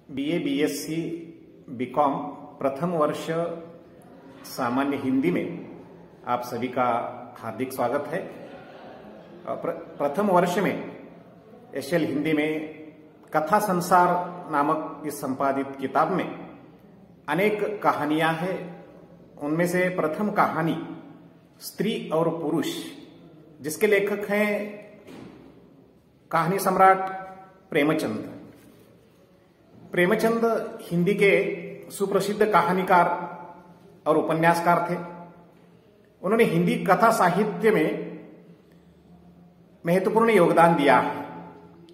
BA, BSc, BCom प्रथम वर्ष सामान्य हिंदी में आप सभी का हार्दिक स्वागत है। प्रथम वर्ष में एसएल हिंदी में कथा संसार नामक इस संपादित किताब में अनेक कहानियां हैं। उनमें से प्रथम कहानी स्त्री और पुरुष, जिसके लेखक हैं कहानी सम्राट प्रेमचंद। प्रेमचंद हिंदी के सुप्रसिद्ध कहानीकार और उपन्यासकार थे। उन्होंने हिंदी कथा साहित्य में महत्वपूर्ण योगदान दिया है।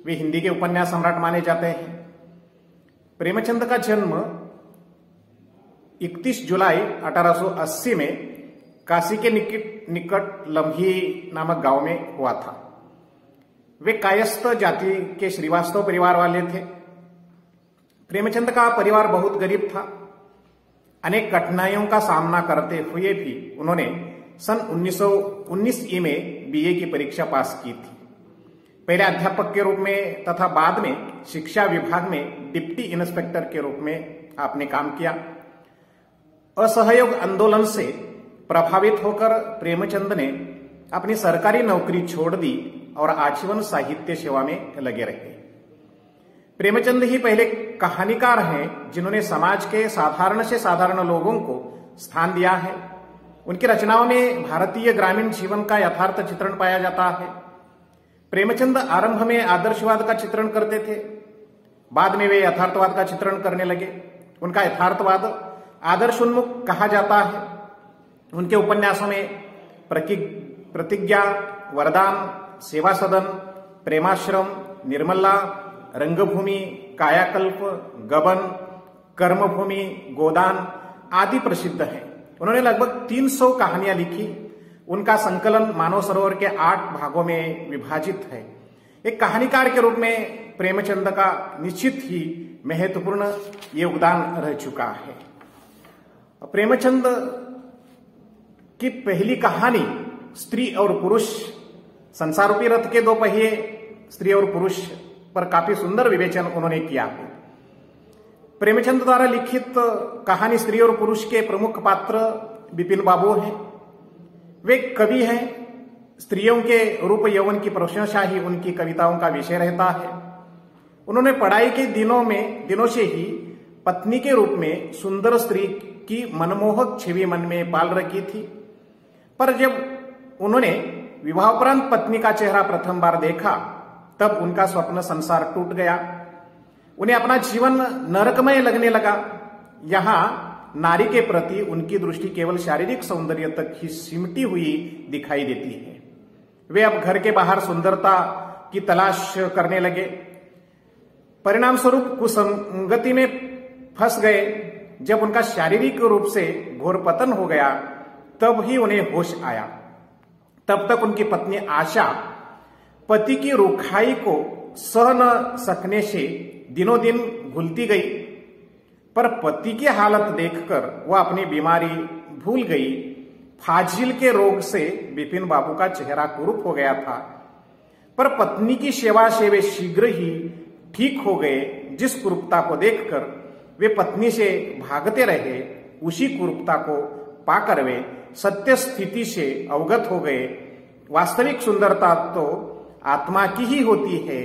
वे हिंदी के उपन्यास सम्राट माने जाते हैं। प्रेमचंद का जन्म 31 जुलाई 1880 में काशी के निकट लम्ही नामक गांव में हुआ था। वे कायस्थ जाति के श्रीवास्तव परिवार वाले थे। प्रेमचंद का परिवार बहुत गरीब था। अनेक कठिनाइयों का सामना करते हुए भी उन्होंने सन 1919 में बीए की परीक्षा पास की थी। पहले अध्यापक के रूप में तथा बाद में शिक्षा विभाग में डिप्टी इंस्पेक्टर के रूप में आपने काम किया। असहयोग आंदोलन से प्रभावित होकर प्रेमचंद ने अपनी सरकारी नौकरी छोड़ दी और आजीवन साहित्य सेवा में लगे रहे। प्रेमचंद ही पहले कहानीकार हैं जिन्होंने समाज के साधारण से साधारण लोगों को स्थान दिया है। उनकी रचनाओं में भारतीय ग्रामीण जीवन का यथार्थ चित्रण पाया जाता है। प्रेमचंद आरंभ में आदर्शवाद का चित्रण करते थे, बाद में वे यथार्थवाद का चित्रण करने लगे। उनका यथार्थवाद आदर्शोन्मुख कहा जाता है। उनके उपन्यासों में प्रतिज्ञा, वरदान, सेवा सदन, प्रेमाश्रम, निर्मला, रंगभूमि, कायाकल्प, गबन, कर्मभूमि, गोदान आदि प्रसिद्ध हैं। उन्होंने लगभग 300 कहानियां लिखी। उनका संकलन मानव सरोवर के 8 भागों में विभाजित है। एक कहानीकार के रूप में प्रेमचंद का निश्चित ही महत्वपूर्ण योगदान रह चुका है। प्रेमचंद की पहली कहानी स्त्री और पुरुष, संसारूपी रथ के 2 पहिए स्त्री और पुरुष पर काफी सुंदर विवेचन उन्होंने किया है। प्रेमचंद द्वारा लिखित कहानी स्त्री और पुरुष के प्रमुख पात्र बिपिन बाबू हैं। वे कवि हैं। स्त्रियों के रूप यौवन की प्रशंसा ही उनकी कविताओं का विषय रहता है। उन्होंने पढ़ाई के दिनों से ही पत्नी के रूप में सुंदर स्त्री की मनमोहक छवि मन में पाल रखी थी। पर जब उन्होंने विवाहोपरांत पत्नी का चेहरा प्रथम बार देखा, तब उनका स्वप्न संसार टूट गया। उन्हें अपना जीवन नरकमय लगने लगा। यहाँ नारी के प्रति उनकी दृष्टि केवल शारीरिक सौंदर्य तक ही सिमटी हुई दिखाई देती है। वे अब घर के बाहर सुंदरता की तलाश करने लगे। परिणाम स्वरूप कुसंगति में फंस गए। जब उनका शारीरिक रूप से घोर पतन हो गया, तब ही उन्हें होश आया। तब तक उनकी पत्नी आशा पति की रुखाई को सह न सकने से दिनों दिन भूलती गई। पर पति की हालत देखकर वह अपनी बीमारी भूल गई। फाजिल के रोग से बिपिन बाबू का चेहरा कुरूप हो गया था, पर पत्नी की सेवा से वे शीघ्र ही ठीक हो गए। जिस कुरूपता को देखकर वे पत्नी से भागते रहे, उसी कुरूपता को पाकर वे सत्य स्थिति से अवगत हो गए। वास्तविक सुंदरता तो आत्मा की ही होती है।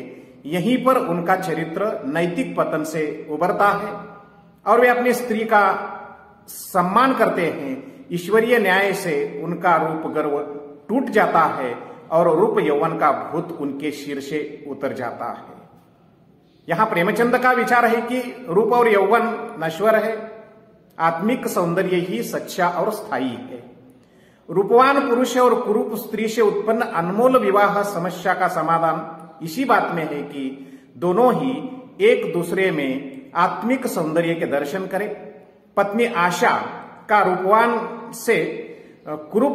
यहीं पर उनका चरित्र नैतिक पतन से उबरता है और वे अपनी स्त्री का सम्मान करते हैं। ईश्वरीय न्याय से उनका रूप गर्व टूट जाता है और रूप यौवन का भूत उनके सिर से उतर जाता है। यहां प्रेमचंद का विचार है कि रूप और यौवन नश्वर है, आत्मिक सौंदर्य ही सच्चा और स्थायी है। रूपवान पुरुष और कुरूप स्त्री से उत्पन्न अनमोल विवाह समस्या का समाधान इसी बात में है कि दोनों ही एक दूसरे में आत्मिक सौंदर्य के दर्शन करें। पत्नी आशा का रूपवान से कुरूप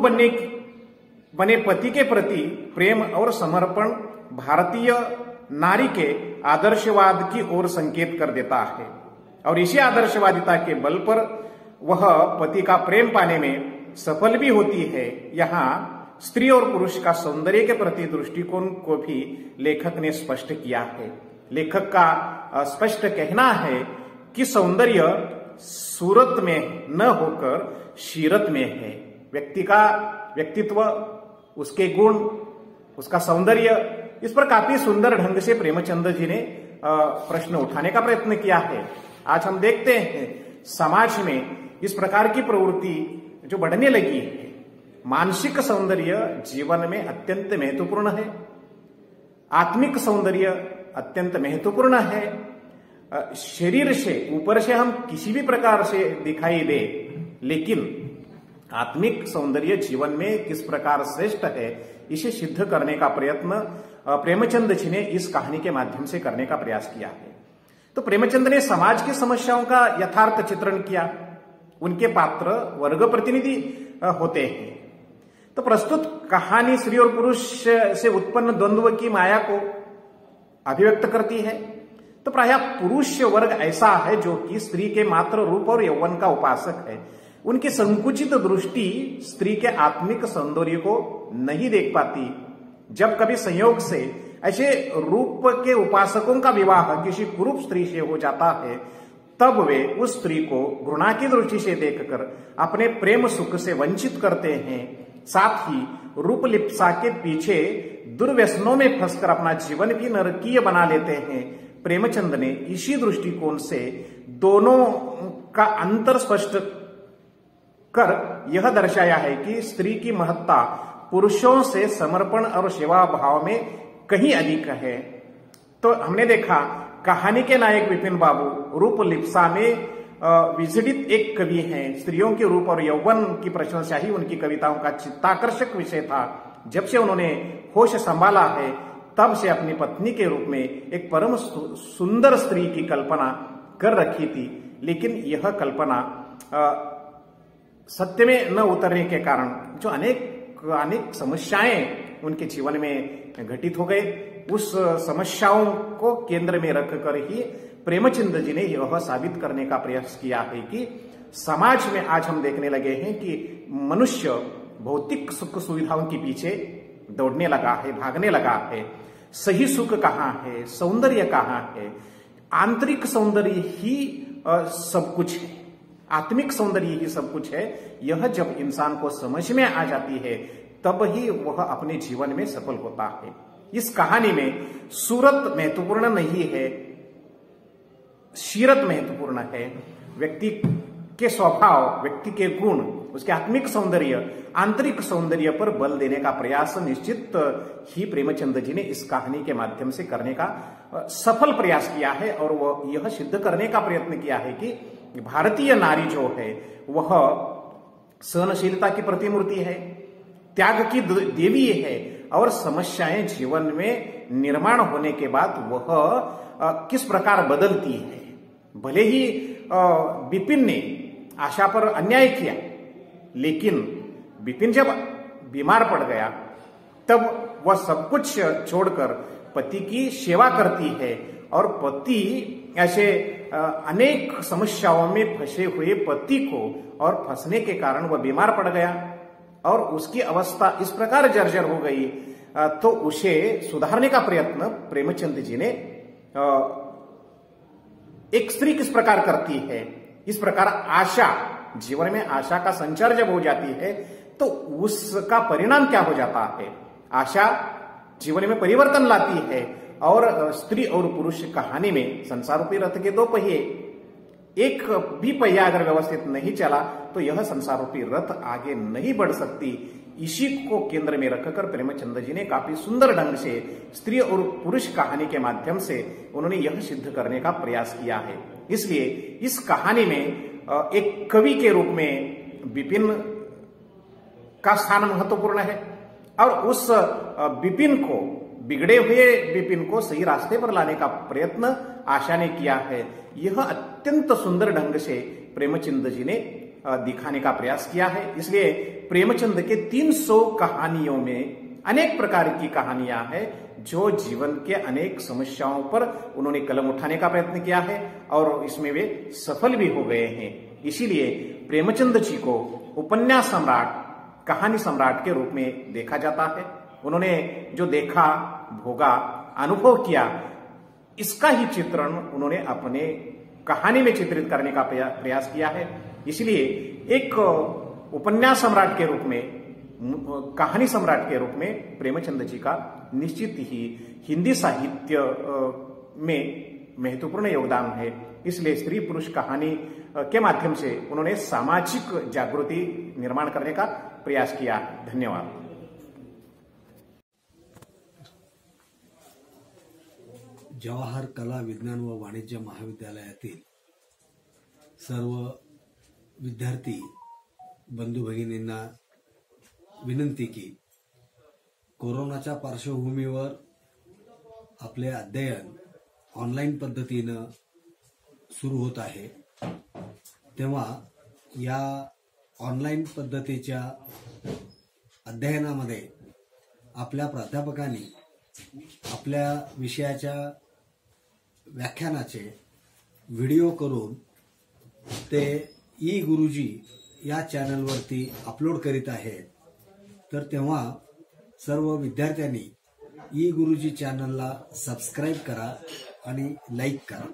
बने पति के प्रति प्रेम और समर्पण भारतीय नारी के आदर्शवाद की ओर संकेत कर देता है और इसी आदर्शवादिता के बल पर वह पति का प्रेम पाने में सफल भी होती है। यहाँ स्त्री और पुरुष का सौंदर्य के प्रति दृष्टिकोण को भी लेखक ने स्पष्ट किया है। लेखक का स्पष्ट कहना है कि सौंदर्य सूरत में न होकर शीरत में है। व्यक्ति का व्यक्तित्व, उसके गुण, उसका सौंदर्य, इस पर काफी सुंदर ढंग से प्रेमचंद जी ने प्रश्न उठाने का प्रयत्न किया है। आज हम देखते हैं समाज में इस प्रकार की प्रवृत्ति जो बढ़ने लगी है। मानसिक सौंदर्य जीवन में अत्यंत महत्वपूर्ण है, आत्मिक सौंदर्य अत्यंत महत्वपूर्ण है। शरीर से ऊपर से हम किसी भी प्रकार से दिखाई दे, लेकिन आत्मिक सौंदर्य जीवन में किस प्रकार श्रेष्ठ है, इसे सिद्ध करने का प्रयत्न प्रेमचंद जी ने इस कहानी के माध्यम से करने का प्रयास किया है। तो प्रेमचंद ने समाज की समस्याओं का यथार्थ चित्रण किया। उनके पात्र वर्ग प्रतिनिधि होते हैं। तो प्रस्तुत कहानी स्त्री और पुरुष से उत्पन्न द्वंद्व की माया को अभिव्यक्त करती है। तो प्रायः पुरुष वर्ग ऐसा है जो कि स्त्री के मात्र रूप और यौवन का उपासक है। उनकी संकुचित दृष्टि स्त्री के आत्मिक सौंदर्य को नहीं देख पाती। जब कभी संयोग से ऐसे रूप के उपासकों का विवाह किसी कुरूप स्त्री से हो जाता है, तब वे उस स्त्री को घृणा की दृष्टि से देखकर अपने प्रेम सुख से वंचित करते हैं। साथ ही रूप लिप्सा के पीछे दुर्व्यसनों में फंसकर अपना जीवन भी नरकीय बना लेते हैं। प्रेमचंद ने इसी दृष्टिकोण से दोनों का अंतर स्पष्ट कर यह दर्शाया है कि स्त्री की महत्ता पुरुषों से समर्पण और सेवा भाव में कहीं अधिक है। तो हमने देखा कहानी के नायक विपिन बाबू रूप लिप्सा में विजड़ित एक कवि हैं। स्त्रियों के रूप और यौवन की प्रशंसा ही उनकी कविताओं का चित्ताकर्षक विषय था। जब से उन्होंने होश संभाला है, तब से अपनी पत्नी के रूप में एक परम सुंदर स्त्री की कल्पना कर रखी थी। लेकिन यह कल्पना सत्य में न उतरने के कारण जो अनेक समस्याएं उनके जीवन में घटित हो गए, उस समस्याओं को केंद्र में रखकर ही प्रेमचंद जी ने यह साबित करने का प्रयास किया है कि समाज में आज हम देखने लगे हैं कि मनुष्य भौतिक सुख सुविधाओं के पीछे दौड़ने लगा है, भागने लगा है। सही सुख कहाँ है, सौंदर्य कहाँ है? आंतरिक सौंदर्य ही सब कुछ है, आत्मिक सौंदर्य ही सब कुछ है। यह जब इंसान को समझ में आ जाती है, तब ही वह अपने जीवन में सफल होता है। इस कहानी में सूरत महत्वपूर्ण नहीं है, शीरत महत्वपूर्ण है। व्यक्ति के स्वभाव, व्यक्ति के गुण, उसके आत्मिक सौंदर्य, आंतरिक सौंदर्य पर बल देने का प्रयास निश्चित ही प्रेमचंद जी ने इस कहानी के माध्यम से करने का सफल प्रयास किया है। और वह यह सिद्ध करने का प्रयत्न किया है कि भारतीय नारी जो है वह सहनशीलता की प्रतिमूर्ति है, त्याग की देवी है, और समस्याएं जीवन में निर्माण होने के बाद वह किस प्रकार बदलती है। भले ही विपिन ने आशा पर अन्याय किया, लेकिन विपिन जब बीमार पड़ गया, तब वह सब कुछ छोड़कर पति की सेवा करती है। और पति ऐसे अनेक समस्याओं में फंसे हुए पति को, और फंसने के कारण वह बीमार पड़ गया और उसकी अवस्था इस प्रकार जर्जर हो गई, तो उसे सुधारने का प्रयत्न प्रेमचंद जी ने एक स्त्री किस प्रकार करती है, इस प्रकार आशा, जीवन में आशा का संचार जब हो जाती है तो उसका परिणाम क्या हो जाता है। आशा जीवन में परिवर्तन लाती है। और स्त्री और पुरुष कहानी में संसार रूपी रथ के दो पहिए, एक भी पहिया अगर व्यवस्थित नहीं चला तो यह संसार रूपी रथ आगे नहीं बढ़ सकती। इसी को केंद्र में रखकर प्रेमचंद जी ने काफी सुंदर ढंग से स्त्री और पुरुष कहानी के माध्यम से उन्होंने यह सिद्ध करने का प्रयास किया है। इसलिए इस कहानी में एक कवि के रूप में विपिन का स्थान महत्वपूर्ण है, और उस विपिन को, बिगड़े हुए विपिन को सही रास्ते पर लाने का प्रयत्न आशा ने किया है। यह अत्यंत सुंदर ढंग से प्रेमचंद जी ने दिखाने का प्रयास किया है। इसलिए प्रेमचंद के 300 कहानियों में अनेक प्रकार की कहानियां हैं जो जीवन के अनेक समस्याओं पर उन्होंने कलम उठाने का प्रयत्न किया है, और इसमें वे सफल भी हो गए हैं। इसीलिए प्रेमचंद जी को उपन्यास सम्राट, कहानी सम्राट के रूप में देखा जाता है। उन्होंने जो देखा, भोगा, अनुभव किया, इसका ही चित्रण उन्होंने अपने कहानी में चित्रित करने का प्रयास किया है। इसलिए एक उपन्यास सम्राट के रूप में, कहानी सम्राट के रूप में प्रेमचंद जी का निश्चित ही हिंदी साहित्य में महत्वपूर्ण योगदान है। इसलिए स्त्री पुरुष कहानी के माध्यम से उन्होंने सामाजिक जागृति निर्माण करने का प्रयास किया। धन्यवाद। जवाहर कला विज्ञान व वाणिज्य महाविद्यालयातील सर्व विद्यार्थी बंधू भगिनींना विनंती की कोरोनाच्या पार्श्वभूमीवर आपले अध्ययन ऑनलाईन पद्धतीनं सुरू होत आहे, तेव्हा या ऑनलाईन पद्धतीच्या अध्ययनामध्ये आपल्या प्राध्यापकांनी आपल्या विषयाच्या व्याख्यानाचे व्हिडिओ करून ते ई गुरुजी या चॅनलवरती अपलोड करीत आहेत। तर तेव्हा सर्व विद्यार्थ्यांनी ई गुरुजी चॅनलला सबस्क्राइब करा आणि लाईक करा।